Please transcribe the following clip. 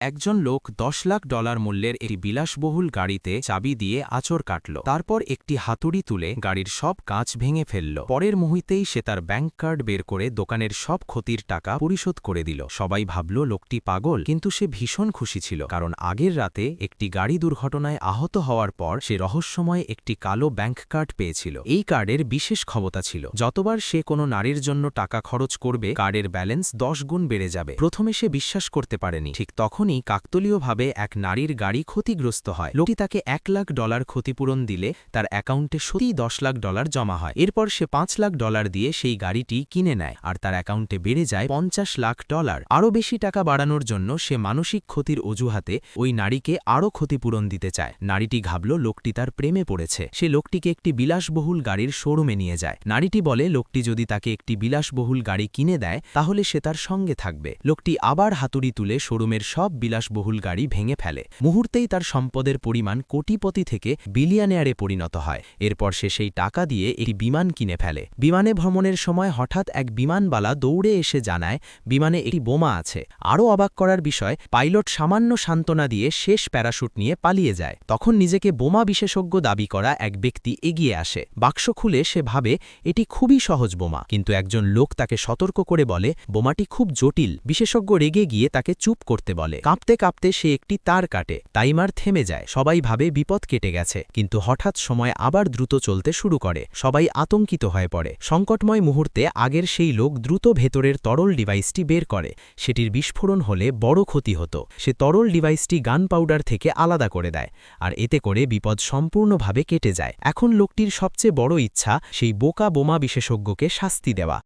একজন লোক $10 লাখ মূল্যের একটি বিলাসবহুল গাড়িতে চাবি দিয়ে আঁচড় কাটল। তারপর একটি হাতুড়ি তুলে গাড়ির সব কাঁচ ভেঙে ফেলল। পরের মুহূর্তেই সে তার ব্যাংক কার্ড বের করে দোকানের সব ক্ষতির টাকা পরিশোধ করে দিল। সবাই ভাবল লোকটি পাগল, কিন্তু সে ভীষণ খুশি ছিল, কারণ আগের রাতে একটি গাড়ি দুর্ঘটনায় আহত হওয়ার পর সে রহস্যময় একটি কালো ব্যাংক কার্ড পেয়েছিল। এই কার্ডের বিশেষ ক্ষমতা ছিল, যতবার সে কোনো নারীর জন্য টাকা খরচ করবে কার্ডের ব্যালেন্স 10 গুণ বেড়ে যাবে। প্রথমে সে বিশ্বাস করতে পারেনি, ঠিক তখনই কাকতালীয়ভাবে এক নারীর গাড়ি ক্ষতিগ্রস্ত হয়। লোকটি তাকে $1 লাখ ক্ষতিপূরণ দিলে তার অ্যাকাউন্টে সত্যিই $10 লাখ জমা হয়। এরপর সে $5 লাখ দিয়ে সেই গাড়িটি কিনে নেয়, আর তার অ্যাকাউন্টে বেড়ে যায় $50 লাখ। আরও বেশি টাকা বাড়ানোর জন্য সে মানসিক ক্ষতির অজুহাতে ওই নারীকে আরও ক্ষতিপূরণ দিতে চায়। নারীটি ভাবল লোকটি তার প্রেমে পড়েছে। সে লোকটিকে একটি বিলাসবহুল গাড়ির শোরুমে নিয়ে যায়। নারীটি বলে লোকটি যদি তাকে একটি বিলাসবহুল গাড়ি কিনে দেয় তাহলে সে তার সঙ্গে থাকবে। লোকটি আবার হাতুড়ি তুলে শোরুমের সব বিলাসবহুল গাড়ি ভেঙে ফেলে। মুহূর্তেই তার সম্পদের পরিমাণ কোটিপতি থেকে বিলিয়নিয়ারে পরিণত হয়। এরপর সে সেই টাকা দিয়ে একটি বিমান কিনে ফেলে। বিমানে ভ্রমণের সময় হঠাৎ এক বিমানবালা দৌড়ে এসে জানায় বিমানে একটি বোমা আছে। আরও অবাক করার বিষয়, পাইলট সামান্য সান্ত্বনা দিয়ে শেষ প্যারাশুট নিয়ে পালিয়ে যায়। তখন নিজেকে বোমা বিশেষজ্ঞ দাবি করা এক ব্যক্তি এগিয়ে আসে। বাক্স খুলে সে ভাবে এটি খুবই সহজ বোমা, কিন্তু একজন লোক তাকে সতর্ক করে বলে বোমাটি খুব জটিল। বিশেষজ্ঞ রেগে গিয়ে তাকে চুপ করতে বলে। কাঁপতে কাঁপতে সে একটি তার কাটে, টাইমার থেমে যায়। সবাই ভাবে বিপদ কেটে গেছে, কিন্তু হঠাৎ সময় আবার দ্রুত চলতে শুরু করে। সবাই আতঙ্কিত হয়ে পড়ে। সংকটময় মুহূর্তে আগের সেই লোক দ্রুত ভেতরের তরল ডিভাইসটি বের করে। সেটির বিস্ফোরণ হলে বড় ক্ষতি হতো। সে তরল ডিভাইসটি গান পাউডার থেকে আলাদা করে দেয়, আর এতে করে বিপদ সম্পূর্ণভাবে কেটে যায়। এখন লোকটির সবচেয়ে বড় ইচ্ছা সেই বোকা বোমা বিশেষজ্ঞকে শাস্তি দেওয়া।